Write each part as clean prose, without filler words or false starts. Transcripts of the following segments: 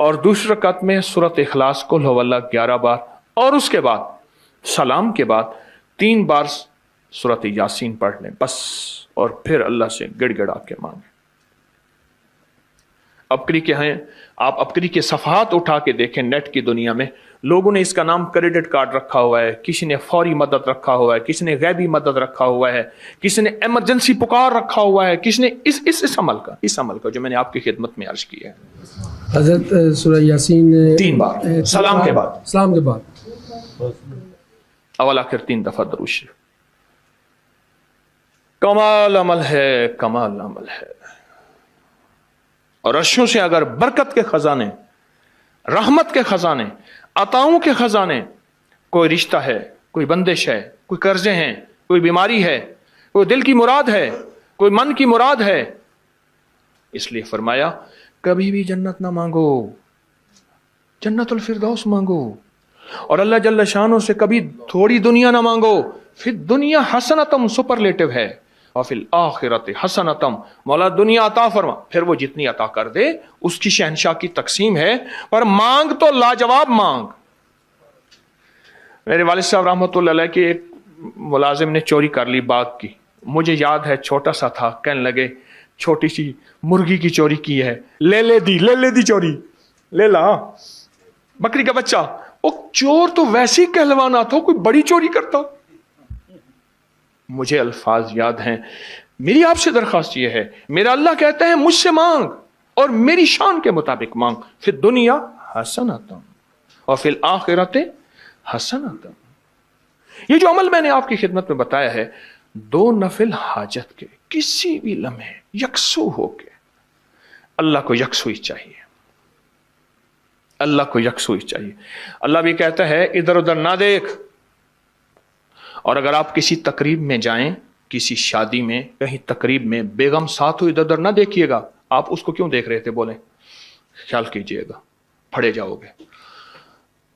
اور دوسری رکعت میں سورۃ اخلاص قل هو اللہ 11 بار، اور اس کے بعد سلام کے بعد 3 بار سورۃ یاسین پڑھ لیں بس، اور پھر اللہ سے گڑ گڑا کے مانگیں۔ ابکری کے ہیں، آپ ابکری کے صفحات اٹھا کے دیکھیں، نیٹ کی دنیا میں لوگوں نے اس کا نام کریڈٹ کارڈ رکھا ہوا ہے، کسی نے فوری مدد رکھا ہوا ہے، کسی نے غیبی مدد رکھا ہوا ہے، کسی نے ایمرجنسی پکار رکھا ہوا ہے، کسی نے اس عمل کا جو میں نے آپ کی خدمت میں عرض کیا ہے۔ حضرت سورہ یاسین 3 بار سلام کے بعد، اول آخر 3 دفعہ درود شریف۔ کمال عمل ہے، کمال عمل ہے، اور عرشوں سے اگر برکت کے خزانے، رحمت کے خزانے، عطاؤں کے خزانے، کوئی رشتہ ہے، کوئی بندش ہے، کوئی قرضے ہیں، کوئی بیماری ہے، کوئی دل کی مراد ہے، کوئی من کی مراد ہے، اس لیے فرمایا کبھی بھی جنت نہ مانگو، جنت الفردوس مانگو، اور اللہ جل شانہ سے کبھی تھوڑی دنیا نہ مانگو۔ پھر دنیا حسنتم سپرلیٹو ہے، اور فی الآخرت حسنتم، مولا دنیا عطا فرما، پھر وہ جتنی عطا کر دے اس کی شہنشاہ کی تقسیم ہے، پر مانگ تو لاجواب مانگ۔ میرے والد صاحب رحمۃ اللہ علیہ کے ایک ملازم نے چوری کر لی باغ کی، مجھے یاد ہے چھوٹا سا تھا، کہنے لگے چھوٹی سی مرغی کی چوری کی ہے، لے لے دی چوری، لے لا بکری کا بچہ۔ وہ چور تو ویسے ہی کہلوانا تھا، کوئی بڑی چوری کرتا۔ مجھے الفاظ یاد ہیں۔ میری آپ سے درخواست یہ ہے، میرا اللہ کہتا ہے مجھ سے مانگ اور میری شان کے مطابق مانگ، پھر دنیا حسنتم اور فی الآخرت حسنتم۔ یہ جو عمل میں نے آپ کی خدمت میں بتایا ہے، 2 نفل حاجت کے کسی بھی لمحے یکسو ہو کے، اللہ کو یکسوئی چاہیے، اللہ کو یکسوئی چاہیے۔ اللہ بھی کہتا ہے ادھر ادھر نہ دیکھ، اور اگر آپ کسی تقریب میں جائیں، کسی شادی میں، کہیں تقریب میں بیگم ساتھ ہو، ادھر ادھر نہ دیکھیے گا۔ آپ اس کو کیوں دیکھ رہے تھے بولیں؟ خیال کیجئے گا، پھڑے جاؤ گے۔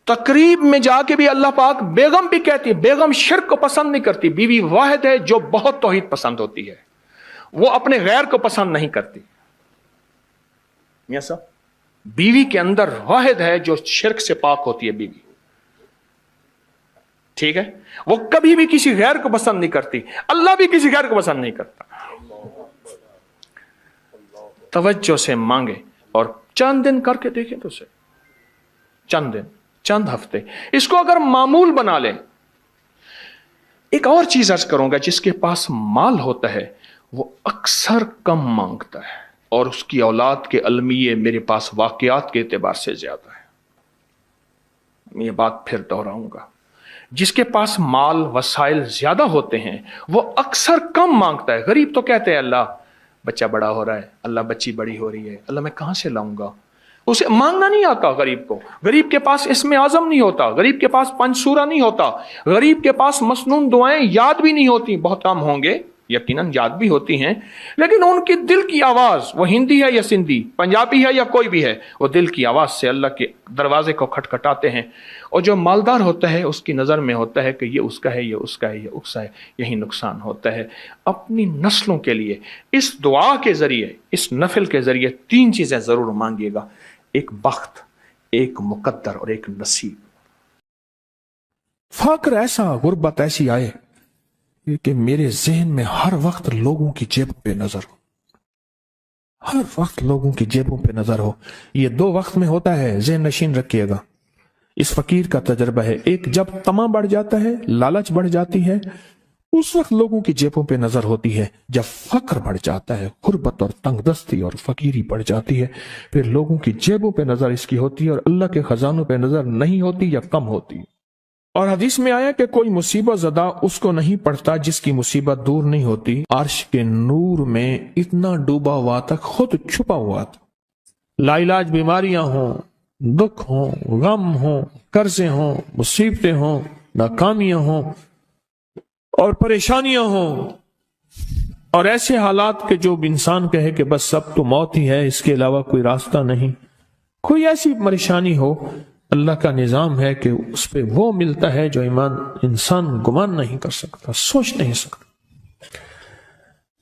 تقریب میں جا کے بھی اللہ پاک بیگم بھی کہتی ہے، بیگم شرک کو پسند نہیں کرتی، بیوی واحد ہے جو بہت توحید پسند ہوتی ہے، وہ اپنے غیر کو پسند نہیں کرتی۔ میاں صاحب، بیوی کے اندر واحد ہے جو شرک سے پاک ہوتی ہے بیوی، ٹھیک ہے؟ وہ کبھی بھی کسی غیر کو پسند نہیں کرتی، اللہ بھی کسی غیر کو پسند نہیں کرتا۔ توجہ سے مانگے اور چند دن کر کے دیکھیں تو سے، چند دن، چند ہفتے، اس کو اگر معمول بنا لیں۔ ایک اور چیز عرض کروں گا، جس کے پاس مال ہوتا ہے وہ اکثر کم مانگتا ہے، اور اس کی اولاد کے المیے میرے پاس واقعات کے اعتبار سے زیادہ ہے۔ میں یہ بات پھر دہراؤں گا، جس کے پاس مال وسائل زیادہ ہوتے ہیں وہ اکثر کم مانگتا ہے۔ غریب تو کہتے ہیں اللہ بچہ بڑا ہو رہا ہے، اللہ بچی بڑی ہو رہی ہے، اللہ میں کہاں سے لاؤں گا؟ اسے مانگنا نہیں آتا غریب کو۔ غریب کے پاس اسم اعظم نہیں ہوتا، غریب کے پاس پنج سورہ نہیں ہوتا، غریب کے پاس مسنون دعائیں یاد بھی نہیں ہوتی، بہت کم ہوں گے، یقیناً یاد بھی ہوتی ہیں، لیکن ان کی دل کی آواز، وہ ہندی ہے یا سندھی، پنجابی ہے یا کوئی بھی ہے، وہ دل کی آواز سے اللہ کے دروازے کو کھٹکھٹاتے ہیں۔ اور جو مالدار ہوتا ہے اس کی نظر میں ہوتا ہے کہ یہ اس کا ہے، یہ اس کا ہے، یہ اس کا ہے، یہی نقصان ہوتا ہے۔ اپنی نسلوں کے لیے اس دعا کے ذریعے، اس نفل کے ذریعے 3 چیزیں ضرور مانگیے گا، ایک بخت، ایک مقدر اور ایک نصیب۔ فقر ایسا، غربت ایسی آئے کہ میرے ذہن میں ہر وقت لوگوں کی جیبوں پہ نظر ہو، ہر وقت لوگوں کی جیبوں پہ نظر ہو۔ یہ 2 وقت میں ہوتا ہے، ذہن نشین رکھیے گا۔ اس فقیر کا تجربہ ہے، ایک جب طمع بڑھ جاتا ہے، لالچ بڑھ جاتی ہے، اس وقت لوگوں کی جیبوں پہ نظر ہوتی ہے۔ جب فقر بڑھ جاتا ہے، غربت اور تنگ دستی اور فقیری بڑھ جاتی ہے، پھر لوگوں کی جیبوں پہ نظر اس کی ہوتی ہے اور اللہ کے خزانوں پہ نظر نہیں ہوتی یا کم ہوتی۔ اور حدیث میں آیا کہ کوئی مصیبت زدہ اس کو نہیں پڑتا جس کی مصیبت دور نہیں ہوتی۔ عرش کے نور میں اتنا ڈوبا ہوا تھا، خود چھپا ہوا تھا۔ لا علاج بیماریاں ہوں، دکھ ہوں، غم ہوں، قرضے ہوں، مصیبتیں ہوں، ناکامیاں ہوں اور پریشانیاں ہوں، اور ایسے حالات کہ جو انسان کہے کہ بس سب تو موت ہی ہے، اس کے علاوہ کوئی راستہ نہیں۔ کوئی ایسی پریشانی ہو، اللہ کا نظام ہے کہ اس پہ وہ ملتا ہے جو انسان گمان نہیں کر سکتا، سوچ نہیں سکتا۔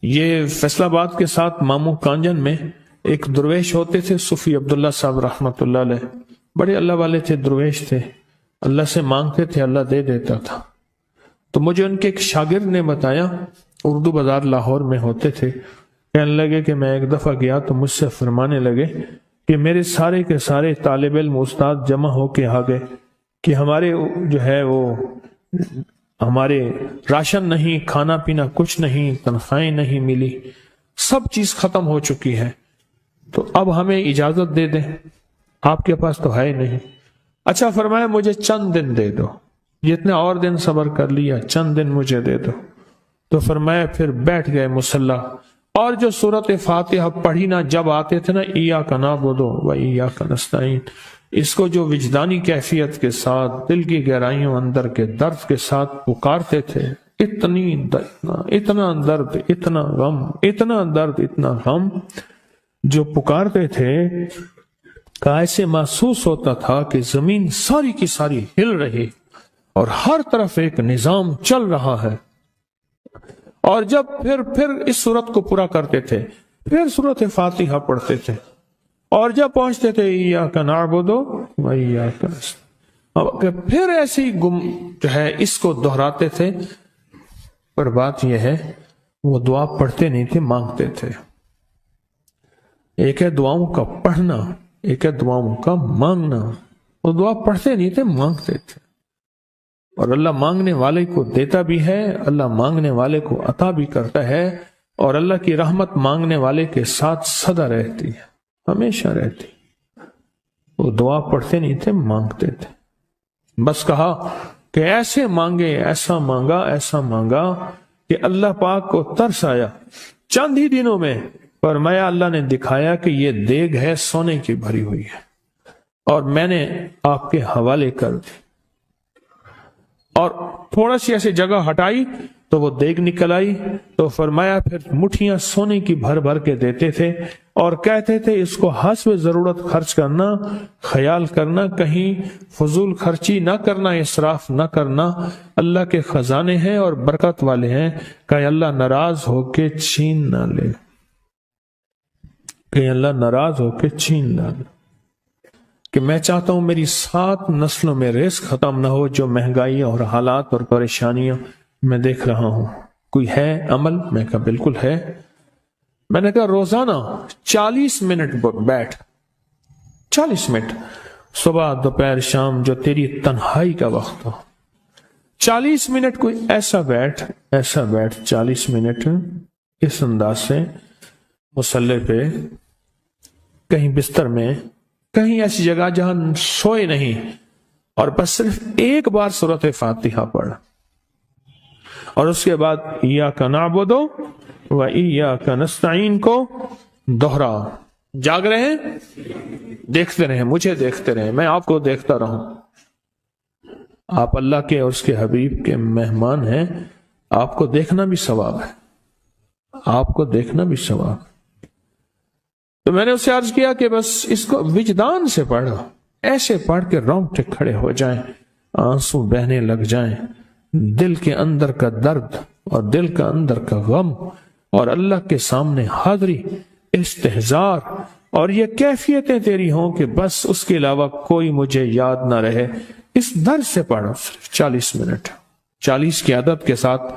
یہ فیصل آباد کے ساتھ ماموں کانجن میں ایک درویش ہوتے تھے صوفی عبداللہ صاحب رحمۃ اللہ علیہ، بڑے اللہ والے تھے، درویش تھے، اللہ سے مانگتے تھے، اللہ دے دیتا تھا۔ تو مجھے ان کے ایک شاگرد نے بتایا، اردو بازار لاہور میں ہوتے تھے، کہنے لگے کہ میں ایک دفعہ گیا تو مجھ سے فرمانے لگے کہ میرے سارے کے سارے طالب علم استاد جمع ہو کے آ گئے کہ ہمارے جو ہے وہ ہمارے راشن نہیں، کھانا پینا کچھ نہیں، تنخواہیں نہیں ملی، سب چیز ختم ہو چکی ہے، تو اب ہمیں اجازت دے دیں، آپ کے پاس تو ہے نہیں۔ اچھا فرمایا مجھے چند دن دے دو، جتنے اور دن صبر کر لیا، چند دن مجھے دے دو۔ تو فرمایا پھر بیٹھ گئے مصلی، اور جو سورۃ فاتحہ پڑھی نا جب آتے تھے نا، ایاک نعبد و ایاک نستعین، اس کو جو وجدانی کیفیت کے ساتھ دل کی گہرائیوں اندر کے درد کے ساتھ پکارتے تھے، اتنا درد، اتنا غم، اتنا درد، اتنا غم جو پکارتے تھے کہ ایسے محسوس ہوتا تھا کہ زمین ساری کی ساری ہل رہی اور ہر طرف ایک نظام چل رہا ہے۔ اور جب پھر اس صورت کو پورا کرتے تھے، پھر سورۃ فاتحہ پڑھتے تھے، اور جب پہنچتے تھے ایاک نعبد و ایاک نستعین، پھر ایسے ہی جو ہے اس کو دہراتے تھے۔ پر بات یہ ہے وہ دعا پڑھتے نہیں تھے، مانگتے تھے۔ ایک ہے دعاؤں کا پڑھنا، ایک ہے دعاؤں کا مانگنا۔ وہ دعا پڑھتے نہیں تھے، مانگتے تھے، اور اللہ مانگنے والے کو دیتا بھی ہے، اللہ مانگنے والے کو عطا بھی کرتا ہے، اور اللہ کی رحمت مانگنے والے کے ساتھ سدا رہتی ہے، ہمیشہ رہتی۔ وہ دعا پڑھتے نہیں تھے، مانگتے تھے۔ بس کہا کہ ایسے مانگے، ایسا مانگا، ایسا مانگا کہ اللہ پاک کو ترس آیا۔ چند ہی دنوں میں فرمایا اللہ نے دکھایا کہ یہ دیگ ہے سونے کی بھری ہوئی ہے، اور میں نے آپ کے حوالے کر دی، اور تھوڑا سی ایسی جگہ ہٹائی تو وہ دیگ نکل آئی۔ تو فرمایا پھر مٹھیاں سونے کی بھر بھر کے دیتے تھے، اور کہتے تھے اس کو حسب ضرورت خرچ کرنا، خیال کرنا، کہیں فضول خرچی نہ کرنا، اسراف نہ کرنا، اللہ کے خزانے ہیں اور برکت والے ہیں، کہ اللہ ناراض ہو کے چھین نہ لے، کہ اللہ ناراض ہو کے چھین نہ لے۔ کہ میں چاہتا ہوں میری 7 نسلوں میں رزق ختم نہ ہو، جو مہنگائی اور حالات اور پریشانیاں میں دیکھ رہا ہوں۔ کوئی ہے عمل؟ میں کہا بالکل ہے۔ میں نے کہا روزانہ 40 منٹ بیٹھ، 40 منٹ صبح دوپہر شام، جو تیری تنہائی کا وقت ہو، 40 منٹ کوئی ایسا بیٹھ 40 منٹ اس انداز سے مصلی پہ، کہیں بستر میں، کہیں ایسی جگہ جہاں سوئے نہیں، اور بس صرف ایک بار سورۃ فاتحہ پڑھ، اور اس کے بعد ایاک نعبد و ایاک نستعین کو دوہرا۔ جاگ رہے ہیں؟ دیکھتے رہیں، مجھے دیکھتے رہیں، میں آپ کو دیکھتا رہوں۔ آپ اللہ کے اور اس کے حبیب کے مہمان ہیں، آپ کو دیکھنا بھی ثواب ہے، آپ کو دیکھنا بھی ثواب ہے۔ تو میں نے اس سے عرض کیا کہ بس اس کو وجدان سے پڑھو، ایسے پڑھ کے رونگٹے کھڑے ہو جائیں، آنسو بہنے لگ جائیں، دل کے اندر کا درد اور دل کا اندر کا غم، اور اللہ کے سامنے حاضری، استحضار، اور یہ کیفیتیں تیری ہوں کہ بس اس کے علاوہ کوئی مجھے یاد نہ رہے۔ اس درد سے پڑھو، صرف 40 منٹ۔ 40 کی عدد کے ساتھ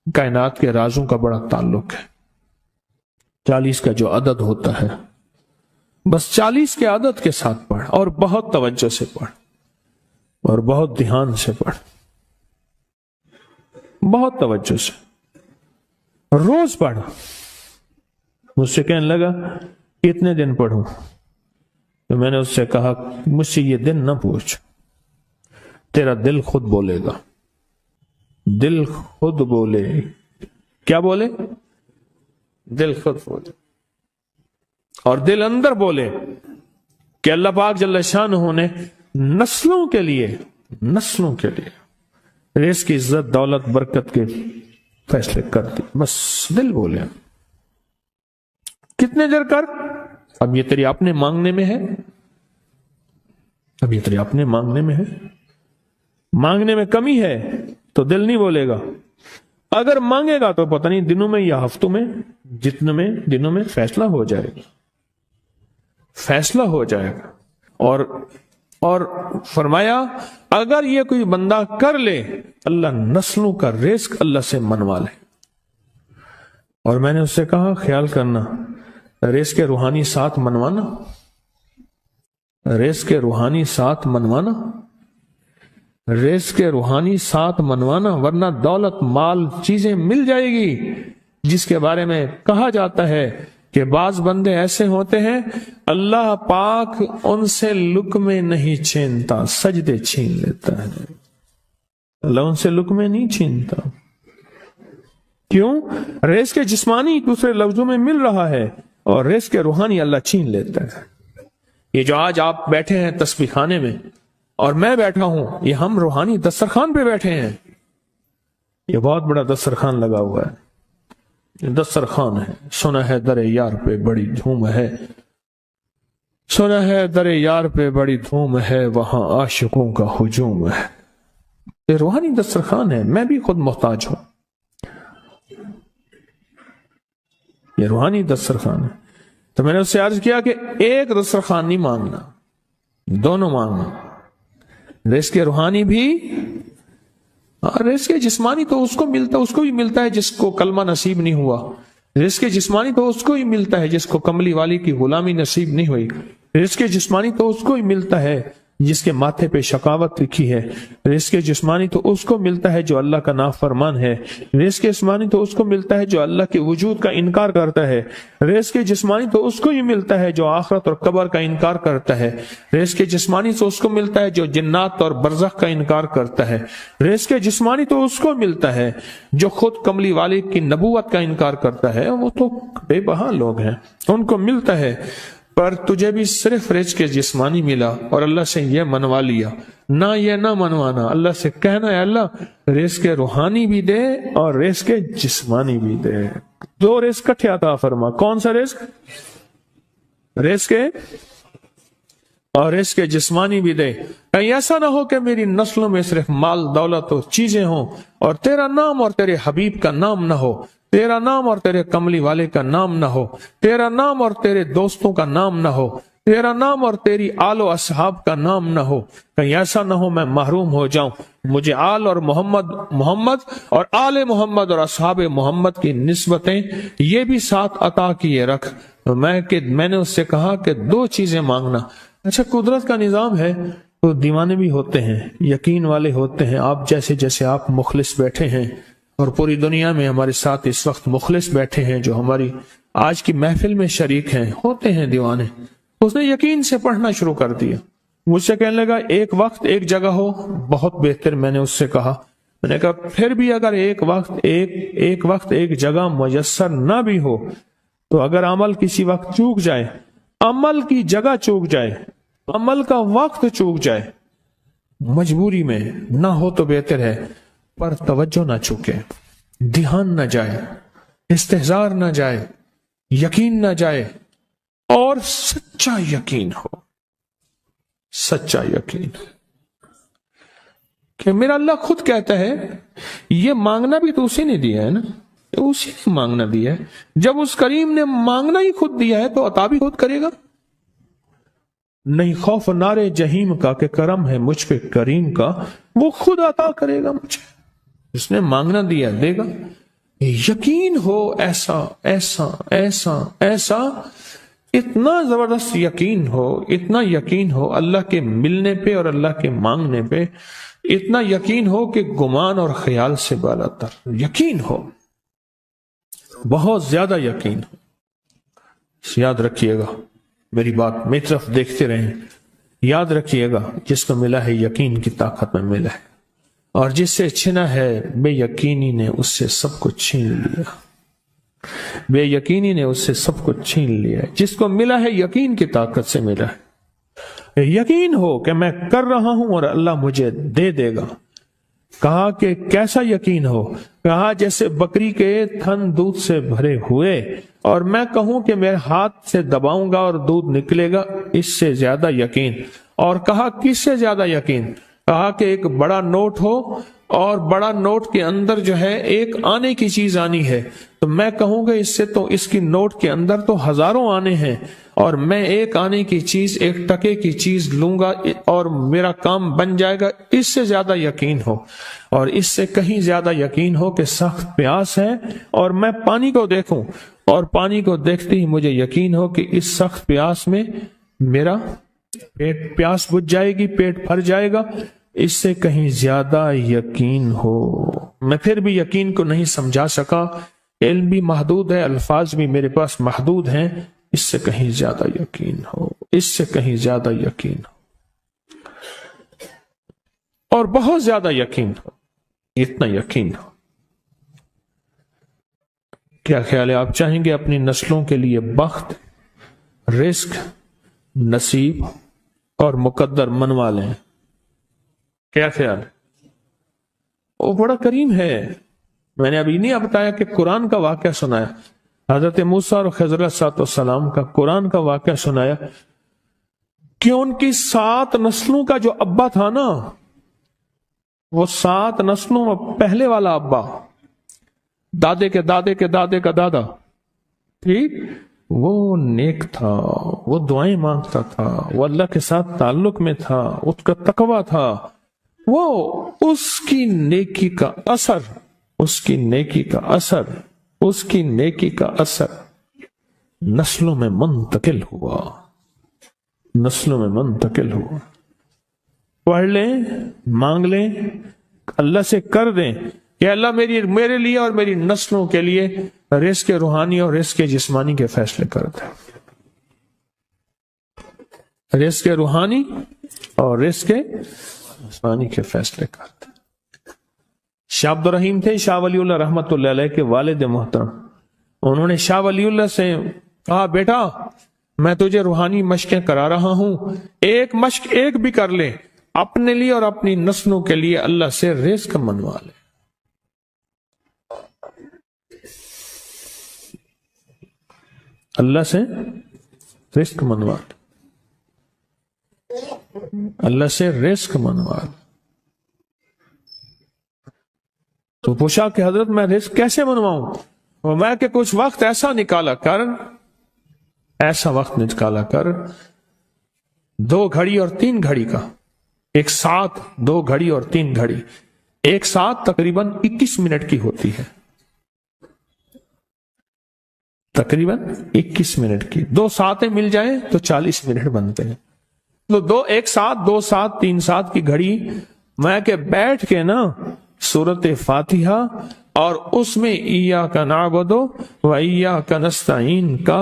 کائنات کے رازوں کا بڑا تعلق ہے۔ 40 کا جو عدد ہوتا ہے، بس 40 کے عدد کے ساتھ پڑھ، اور بہت توجہ سے پڑھ، اور بہت دھیان سے پڑھ، بہت توجہ سے، روز پڑھ۔ مجھ سے کہنے لگا کتنے دن پڑھوں؟ تو میں نے اس سے کہا مجھ سے یہ دن نہ پوچھ، تیرا دل خود بولے گا، دل خود بولے۔ کیا بولے؟ دل خود بولے، اور دل اندر بولے کہ اللہ پاک جل شانہ نے نسلوں کے لیے رزق کی عزت، دولت، برکت کے فیصلے کر دی۔ بس دل بولے۔ کتنے دیر کر؟ اب یہ تیری اپنے مانگنے میں ہے، اب یہ تیری اپنے مانگنے میں ہے۔ مانگنے میں کمی ہے تو دل نہیں بولے گا، اگر مانگے گا تو پتہ نہیں دنوں میں یا ہفتوں میں، جتنے میں دنوں میں فیصلہ ہو جائے گا۔ فیصلہ ہو جائے گا۔ اور فرمایا اگر یہ کوئی بندہ کر لے، اللہ نسلوں کا رزق اللہ سے منوا لے۔ اور میں نے اس سے کہا خیال کرنا، رزق روحانی ساتھ منوانا، رزق روحانی ساتھ منوانا، رزق روحانی ساتھ منوانا، ورنہ دولت مال چیزیں مل جائے گی جس کے بارے میں کہا جاتا ہے کہ بعض بندے ایسے ہوتے ہیں اللہ پاک ان سے لقمے نہیں چھینتا، سجدے چھین لیتا ہے۔ اللہ ان سے لقمے نہیں چھینتا، کیوں؟ رزق جسمانی دوسرے لفظوں میں مل رہا ہے، اور رزق روحانی اللہ چھین لیتا ہے۔ یہ جو آج آپ بیٹھے ہیں تسبیح خانے میں اور میں بیٹھا ہوں، یہ ہم روحانی دسترخوان پہ بیٹھے ہیں۔ یہ بہت بڑا دسترخوان لگا ہوا ہے، یہ دسترخوان ہے۔ سنا ہے در یار پہ بڑی دھوم ہے، سنا ہے در یار پہ بڑی دھوم ہے، وہاں عاشقوں کا ہجوم ہے۔ یہ روحانی دسترخوان ہے، میں بھی خود محتاج ہوں۔ یہ روحانی دسترخوان ہے۔ تو میں نے اس سے عرض کیا کہ ایک دسترخوان نہیں مانگنا، دونوں مانگنا، رزق روحانی بھی اور رزق جسمانی تو اس کو بھی ملتا ہے جس کو کلمہ نصیب نہیں ہوا، رزق جسمانی تو اس کو ہی ملتا ہے جس کو کملی والی کی غلامی نصیب نہیں ہوئی، رزق جسمانی تو اس کو ہی ملتا ہے جس کے ماتھے پہ شقاوت لکھی ہے، رزق جسمانی تو اس کو ملتا ہے جو اللہ کا نافرمان ہے، رزق جسمانی تو اس کو ملتا ہے جو اللہ کے وجود کا انکار کرتا ہے، رزق جسمانی تو اس کو ہی ملتا ہے جو آخرت اور قبر کا انکار کرتا ہے، رزق جسمانی تو اس کو ملتا ہے جو جنات اور برزخ کا انکار کرتا ہے، رزق جسمانی تو اس کو ملتا ہے جو خود کملی والی کی نبوت کا انکار کرتا ہے۔ وہ تو بے بہا لوگ ہیں، ان کو ملتا ہے، پر تجھے بھی صرف رزق جسمانی ملا اور اللہ سے یہ منوا لیا، نہ یہ نہ منوانا، اللہ سے کہنا ہے اللہ رزق روحانی بھی دے اور رزق جسمانی بھی دے، دو رزق کٹھے عطا فرما۔ کون سا رزق؟ رزق اور رزق جسمانی بھی دے۔ کہیں ایسا نہ ہو کہ میری نسلوں میں صرف مال دولت و چیزیں ہوں اور تیرا نام اور تیرے حبیب کا نام نہ ہو، تیرا نام اور تیرے کملی والے کا نام نہ ہو، تیرا نام اور تیرے دوستوں کا نام نہ ہو، تیرا نام اور تیری آل و اصحاب کا نام نہ ہو۔ کہیں ایسا نہ ہو میں محروم ہو جاؤں، مجھے آل اور محمد اور آل محمد اور اصحاب محمد کی نسبتیں یہ بھی ساتھ عطا کیے رکھ۔ میں نے اس سے کہا کہ دو چیزیں مانگنا۔ اچھا، قدرت کا نظام ہے تو دیوانے بھی ہوتے ہیں، یقین والے ہوتے ہیں، آپ جیسے آپ مخلص بیٹھے ہیں، اور پوری دنیا میں ہمارے ساتھ اس وقت مخلص بیٹھے ہیں جو ہماری آج کی محفل میں شریک ہیں، ہوتے ہیں دیوانے۔ اس نے یقین سے پڑھنا شروع کر دیا، مجھ سے کہنے لگا ایک وقت ایک جگہ ہو بہت بہتر۔ میں نے اس سے کہا، میں نے کہا پھر بھی اگر ایک وقت ایک جگہ میسر نہ بھی ہو تو اگر عمل کسی وقت چوک جائے، عمل کی جگہ چوک جائے، عمل کا وقت چوک جائے، مجبوری میں نہ ہو تو بہتر ہے، پر توجہ نہ چوکے، دھیان نہ جائے، استحضار نہ جائے، یقین نہ جائے، اور سچا یقین ہو، سچا یقین کہ میرا اللہ خود کہتا ہے یہ مانگنا بھی تو اسی نے دیا ہے نا، اسی نے مانگنا دیا ہے۔ جب اس کریم نے مانگنا ہی خود دیا ہے تو عطا بھی خود کرے گا۔ نہیں خوف نارے جہیم کا کہ کرم ہے مجھ پہ کریم کا، وہ خود عطا کرے گا مجھے، جس نے مانگنا دیا دے گا۔ یقین ہو ایسا ایسا ایسا ایسا، اتنا زبردست یقین ہو، اتنا یقین ہو اللہ کے ملنے پہ اور اللہ کے مانگنے پہ، اتنا یقین ہو کہ گمان اور خیال سے بالا تر یقین ہو، بہت زیادہ یقین ہو۔ یاد رکھیے گا میری بات، میری طرف دیکھتے رہیں، یاد رکھیے گا جس کو ملا ہے یقین کی طاقت میں ملا ہے، اور جس سے چھنا ہے بے یقینی نے اس سے سب کچھ چھین لیا، بے یقینی نے اس سے سب کچھ چھین لیا۔ جس کو ملا ہے یقین کی طاقت سے ملا ہے، یقین ہو کہ میں کر رہا ہوں اور اللہ مجھے دے دے گا۔ کہا کہ کیسا یقین ہو؟ کہا جیسے بکری کے تھن دودھ سے بھرے ہوئے اور میں کہوں کہ میرے ہاتھ سے دباؤں گا اور دودھ نکلے گا، اس سے زیادہ یقین۔ اور کہا کس سے زیادہ یقین؟ کہا کہ ایک بڑا نوٹ ہو اور بڑا نوٹ کے اندر جو ہے ایک آنے کی چیز آنی ہے، تو میں کہوں گا اس سے تو اس کی نوٹ کے اندر تو ہزاروں آنے ہیں، اور میں ایک آنے کی چیز، ایک ٹکے کی چیز لوں گا اور میرا کام بن جائے گا۔ اس سے زیادہ یقین ہو، اور اس سے کہیں زیادہ یقین ہو کہ سخت پیاس ہے اور میں پانی کو دیکھوں، اور پانی کو دیکھتے ہی مجھے یقین ہو کہ اس سخت پیاس میں میرا پیاس بجھ جائے گی، پیٹ بھر جائے گا، اس سے کہیں زیادہ یقین ہو۔ میں پھر بھی یقین کو نہیں سمجھا سکا، علم بھی محدود ہے، الفاظ بھی میرے پاس محدود ہیں، اس سے کہیں زیادہ یقین ہو، اس سے کہیں زیادہ یقین ہو، اور بہت زیادہ یقین ہو، اتنا یقین ہو۔ کیا خیال ہے؟ آپ چاہیں گے اپنی نسلوں کے لیے بخت، رزق، نصیب اور مقدر منوا لیں؟ کیا خیال ہے؟ وہ بڑا کریم ہے۔ میں نے ابھی نہیں بتایا کہ قرآن کا واقعہ سنایا، حضرت موسیٰ اور خضر علیہ السلام کا قرآن کا واقعہ سنایا کہ ان کی 7 نسلوں کا جو ابا تھا نا، وہ 7 نسلوں میں پہلے والا ابا، دادے کے دادے کے دادے کا دادا، ٹھیک، وہ نیک تھا، وہ دعائیں مانگتا تھا، وہ اللہ کے ساتھ تعلق میں تھا، اس کا تقویٰ تھا، وہ اس کی نیکی کا اثر، اس کی نیکی کا اثر، اس کی نیکی کا اثر نسلوں میں منتقل ہوا، نسلوں میں منتقل ہوا۔ پڑھ لیں، مانگ لیں، اللہ سے کر دیں کہ اللہ میرے لیے اور میری نسلوں کے لیے رزق روحانی اور رزق جسمانی کے فیصلے کر دیں، رزق روحانی اور رزق جسمانی کے فیصلے کر دیں۔ شاہ عبد الرحیم تھے شاہ ولی اللہ رحمت اللہ علیہ کے والد محترم، انہوں نے شاہ ولی اللہ سے کہا، بیٹا میں تجھے روحانی مشقیں کرا رہا ہوں، ایک مشق ایک بھی کر لے، اپنے لیے اور اپنی نسلوں کے لیے اللہ سے رزق منوا لے۔ اللہ سے رزق منوا لے، اللہ سے رزق منوا لے۔ تو پوچھا کہ حضرت میں رزق کیسے منواؤں؟ اور میں کہ کچھ وقت ایسا نکالا کر، ایسا وقت نکالا کر 2 گھڑی اور 3 گھڑی کا، ایک ساتھ 2 گھڑی اور 3 گھڑی، ایک ساتھ تقریباً 21 منٹ کی ہوتی ہے، تقریباً 21 منٹ کی، 2 ساتیں مل جائیں تو 40 منٹ بنتے ہیں، تو ایک ساتھ 2 ساتھ 3 ساتھ کی گھڑی میں کہ بیٹھ کے نا سورت فاتحہ اور اس میں ایاک نعبد و ایاک نستعین کا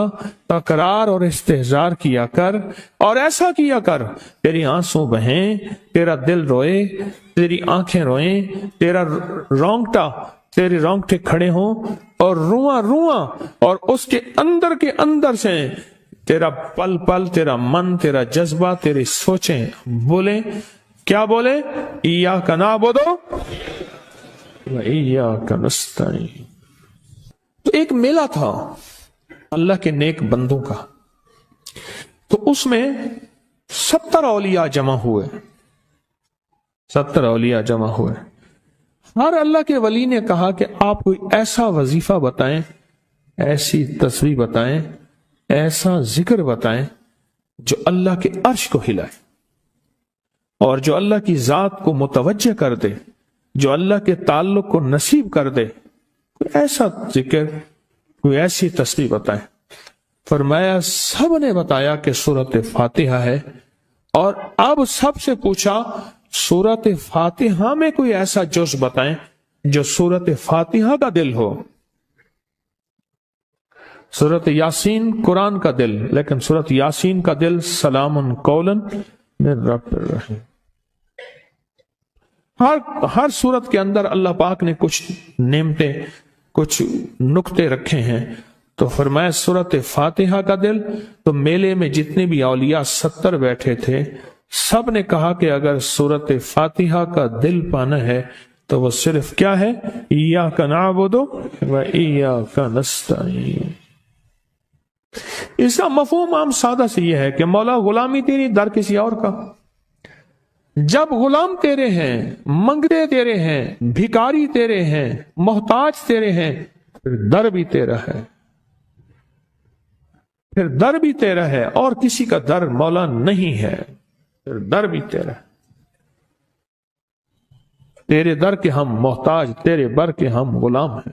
تکرار اور استحضار کیا کر، اور ایسا کیا کر تیری آنسوں بہیں، تیرا دل روئے، تیری آنکھیں روئیں، تیرا تیرے رونگٹے کھڑے ہوں اور رواں رواں، اور اس کے اندر سے تیرا پل پل، تیرا من، تیرا جذبہ، تیری سوچیں بولیں، کیا بولے؟ ایاک نعبد و ایاک نستعین۔ تو ایک میلہ تھا اللہ کے نیک بندوں کا، تو اس میں 70 اولیاء جمع ہوئے، 70 اولیاء جمع ہوئے۔ ہر اللہ کے ولی نے کہا کہ آپ کوئی ایسا وظیفہ بتائیں، ایسی تسبیح بتائیں، ایسا ذکر بتائیں جو اللہ کے عرش کو ہلائے اور جو اللہ کی ذات کو متوجہ کر دے، جو اللہ کے تعلق کو نصیب کر دے، کوئی ایسا ذکر، کوئی ایسی تسبیح بتائیں۔ فرمایا سب نے بتایا کہ سورۃ فاتحہ ہے، اور اب سب سے پوچھا سورۃ فاتحہ میں کوئی ایسا جز بتائیں جو سورۃ فاتحہ کا دل ہو۔ سورۃ یاسین قرآن کا دل، لیکن سورۃ یاسین کا دل سلام قولا من رب الرحیم۔ ہر سورت کے اندر اللہ پاک نے کچھ نعمتیں، کچھ نقطے رکھے ہیں، تو فرمایا سورۃ فاتحہ کا دل، تو میلے میں جتنے بھی اولیاء 70 بیٹھے تھے، سب نے کہا کہ اگر سورۃ فاتحہ کا دل پانا ہے تو وہ صرف کیا ہے؟ ایاک نعبد و ایاک نستعین۔ اس کا مفہوم عام سادہ سے یہ ہے کہ مولا غلامی تیری در کسی اور کا، جب غلام تیرے ہیں، منگتے تیرے ہیں، بھکاری تیرے ہیں، محتاج تیرے ہیں، پھر در بھی تیرا ہے، پھر در بھی تیرا ہے، اور کسی کا در مولا نہیں ہے، پھر در بھی تیرا ہے۔ تیرے در کے ہم محتاج، تیرے بر کے ہم غلام ہیں۔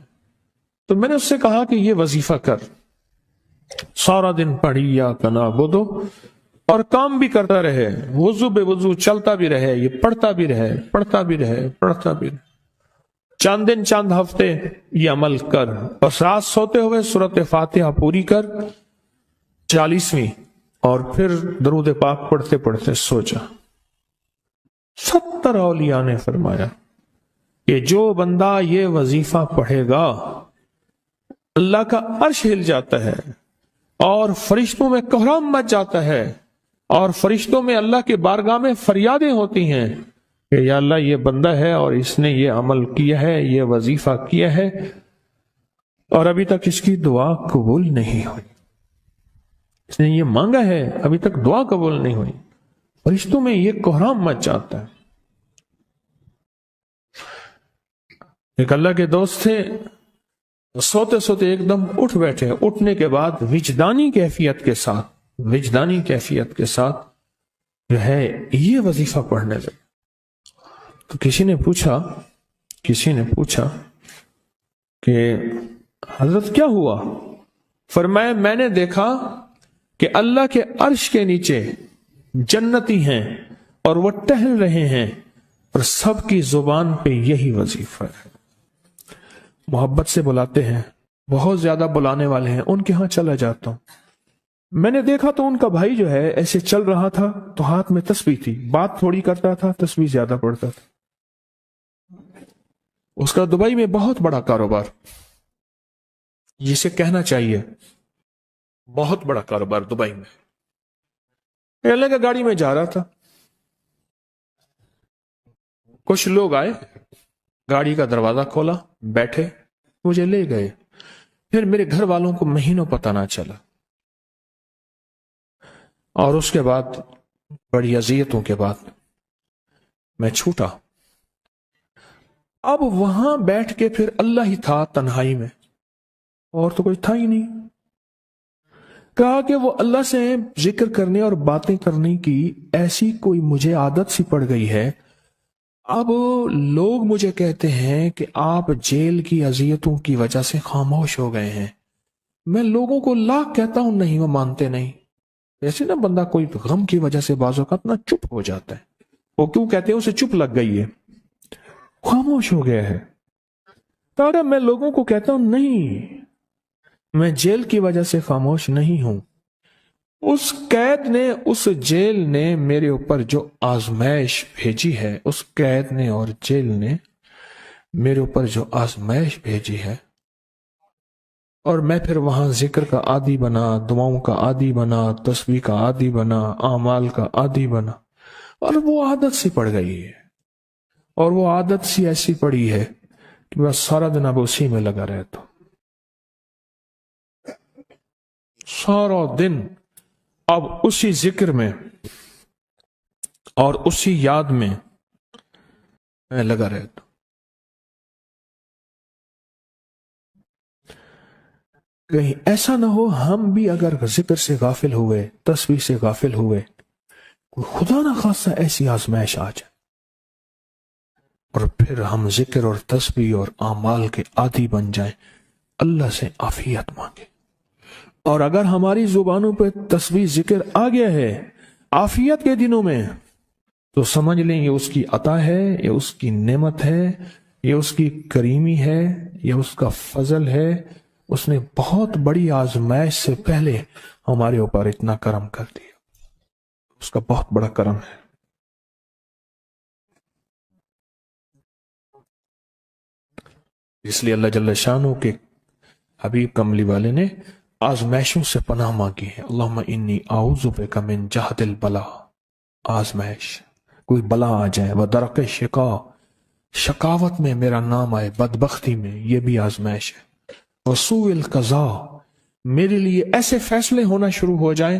تو میں نے اس سے کہا کہ یہ وظیفہ کر، سارا دن پڑھی یا کنا بدو، اور کام بھی کرتا رہے، وضو بے وضو چلتا بھی رہے، یہ پڑھتا بھی رہے، پڑھتا بھی رہے، پڑھتا بھی رہے، چند دن چند ہفتے یہ عمل کر، اور رات سوتے ہوئے سورۃ فاتحہ پوری کر 40ویں، اور پھر درود پاک پڑھتے پڑھتے سو جا۔ 70 اولیاء نے فرمایا کہ جو بندہ یہ وظیفہ پڑھے گا اللہ کا عرش ہل جاتا ہے، اور فرشتوں میں کوہرام مچ جاتا ہے، اور فرشتوں میں اللہ کے بارگاہ میں فریادیں ہوتی ہیں کہ یا اللہ یہ بندہ ہے اور اس نے یہ عمل کیا ہے، یہ وظیفہ کیا ہے، اور ابھی تک اس کی دعا قبول نہیں ہوئی، اس نے یہ مانگا ہے ابھی تک دعا قبول نہیں ہوئی، فرشتوں میں یہ کوہرام مچ جاتا ہے۔ ایک اللہ کے دوست تھے، سوتے سوتے ایک دم اٹھ بیٹھے، اٹھنے کے بعد وجدانی کیفیت کے ساتھ جو ہے یہ وظیفہ پڑھنے لگے۔ تو کسی نے پوچھا کہ حضرت کیا ہوا؟ فرمایا میں نے دیکھا کہ اللہ کے عرش کے نیچے جنتی ہیں اور وہ ٹہل رہے ہیں، اور سب کی زبان پہ یہی وظیفہ ہے۔ محبت سے بلاتے ہیں، بہت زیادہ بلانے والے ہیں، ان کے ہاں چلا جاتا ہوں۔ میں نے دیکھا تو ان کا بھائی جو ہے ایسے چل رہا تھا تو ہاتھ میں تسبیح تھی، بات تھوڑی کرتا تھا، تسبیح زیادہ پڑھتا تھا۔ اس کا دبئی میں بہت بڑا کاروبار، جسے کہنا چاہیے بہت بڑا کاروبار دبئی میں۔ اللہ کا گاڑی میں جا رہا تھا، کچھ لوگ آئے، گاڑی کا دروازہ کھولا، بیٹھے، مجھے لے گئے۔ پھر میرے گھر والوں کو مہینوں پتہ نہ چلا، اور اس کے بعد بڑی اذیتوں کے بعد میں چھوٹا۔ اب وہاں بیٹھ کے پھر اللہ ہی تھا تنہائی میں، اور تو کوئی تھا ہی نہیں۔ کہا کہ وہ اللہ سے ذکر کرنے اور باتیں کرنے کی ایسی کوئی مجھے عادت سی پڑ گئی ہے، اب لوگ مجھے کہتے ہیں کہ آپ جیل کی اذیتوں کی وجہ سے خاموش ہو گئے ہیں۔ میں لوگوں کو لاکھ کہتا ہوں، نہیں، وہ مانتے نہیں۔ ایسے نا بندہ کوئی غم کی وجہ سے بعض اوقات نا چپ ہو جاتا ہے، وہ کیوں کہتے ہیں؟ اسے چپ لگ گئی ہے، خاموش ہو گیا ہے۔ کہا میں لوگوں کو کہتا ہوں نہیں، میں جیل کی وجہ سے خاموش نہیں ہوں۔ اس قید نے، اس جیل نے میرے اوپر جو آزمائش بھیجی ہے، اس قید نے اور جیل نے میرے اوپر جو آزمائش بھیجی ہے، اور میں پھر وہاں ذکر کا عادی بنا، دعاؤں کا عادی بنا، تسبیح کا عادی بنا، اعمال کا عادی بنا، اور وہ عادت سی پڑ گئی ہے، اور وہ عادت سی ایسی پڑی ہے کہ بس سارا دن اب اسی میں لگا رہتا ہوں، سارا دن اب اسی ذکر میں اور اسی یاد میں لگا رہتا ہوں۔ کہیں ایسا نہ ہو ہم بھی اگر ذکر سے غافل ہوئے، تسبیح سے غافل ہوئے، کوئی خدا نہ خاصہ ایسی آزمائش آ جائے، اور پھر ہم ذکر اور تسبیح اور اعمال کے عادی بن جائیں، اللہ سے عافیت مانگے۔ اور اگر ہماری زبانوں پہ تسبیح ذکر آ گیا ہے عافیت کے دنوں میں، تو سمجھ لیں یہ اس کی عطا ہے، یہ اس کی نعمت ہے، یہ اس کی کریمی ہے، یہ اس کا فضل ہے۔ اس نے بہت بڑی آزمائش سے پہلے ہمارے اوپر اتنا کرم کر دیا، اس کا بہت بڑا کرم ہے۔ اس لیے اللہ جل شانہ کے حبیب کملی والے نے آزمائشوں سے پناہ مانگی ہے۔ اللہم انی اعوذ بک من جہد البلا، آزمائش، کوئی بلا آ جائے، ودرک شقا، شقاوت میں میرا نام آئے، بدبختی میں، یہ بھی آزمائش ہے۔ وسوء القضاء، میرے لیے ایسے فیصلے ہونا شروع ہو جائیں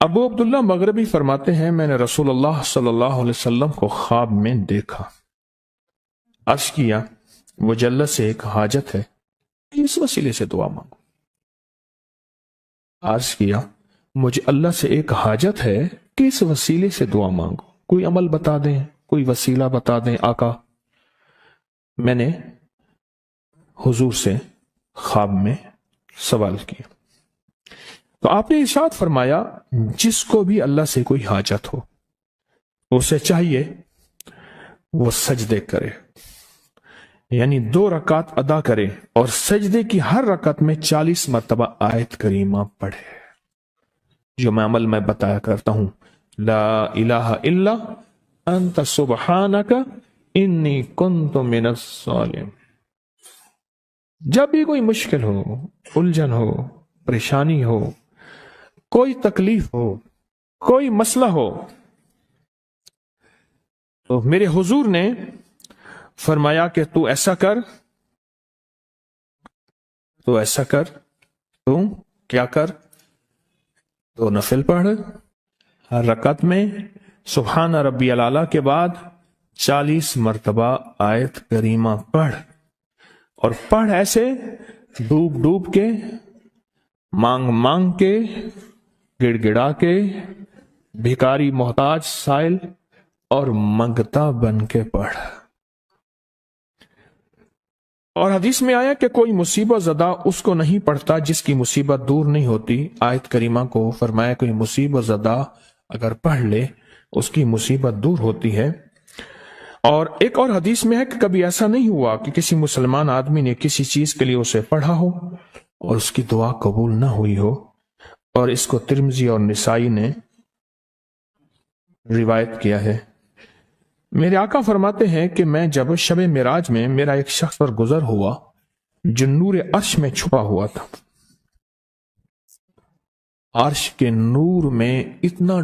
ابو عبداللہ مغربی فرماتے ہیں میں نے رسول اللہ صلی اللہ علیہ وسلم کو خواب میں دیکھا، عرض کیا مجھے اللہ سے ایک حاجت ہے، اس وسیلے سے دعا مانگو۔ عرض کیا مجھے اللہ سے ایک حاجت ہے کہ اس وسیلے سے دعا مانگو، کوئی عمل بتا دیں، کوئی وسیلہ بتا دیں آقا۔ میں نے حضور سے خواب میں سوال کیا تو آپ نے ارشاد فرمایا جس کو بھی اللہ سے کوئی حاجت ہو اسے چاہیے وہ سجدے کرے، یعنی 2 رکعت ادا کرے اور سجدے کی ہر رکعت میں 40 مرتبہ آیت کریمہ پڑھے، جو میں عمل میں بتایا کرتا ہوں، لا الہ الا انت سبحانک انی کنت من الظالمین۔ جب بھی کوئی مشکل ہو، الجھن ہو، پریشانی ہو، کوئی تکلیف ہو، کوئی مسئلہ ہو، تو میرے حضور نے فرمایا کہ تو ایسا کر، تو ایسا کر، تو کیا کر، تو نفل پڑھ، ہر رکعت میں سبحان ربی الاعلیٰ کے بعد 40 مرتبہ آیت کریمہ پڑھ، اور پڑھ ایسے ڈوب ڈوب کے، مانگ مانگ کے، گڑ گڑا کے، بھکاری محتاج سائل اور منگتا بن کے پڑھ۔ اور حدیث میں آیا کہ کوئی مصیبت زدہ اس کو نہیں پڑھتا جس کی مصیبت دور نہیں ہوتی۔ آیت کریمہ کو فرمایا کوئی مصیبت زدہ اگر پڑھ لے اس کی مصیبت دور ہوتی ہے۔ اور ایک اور حدیث میں ہے کہ کبھی ایسا نہیں ہوا کہ کسی مسلمان آدمی نے کسی چیز کے لیے اسے پڑھا ہو اور اس کی دعا قبول نہ ہوئی ہو، اور اس کو ترمذی اور نسائی نے روایت کیا ہے۔ میرے آقا فرماتے ہیں کہ میں جب شب معراج میں میرا ایک شخص پر گزر ہوا جو نور عرش میں چھپا ہوا تھا، عرش کے نور میں اتنا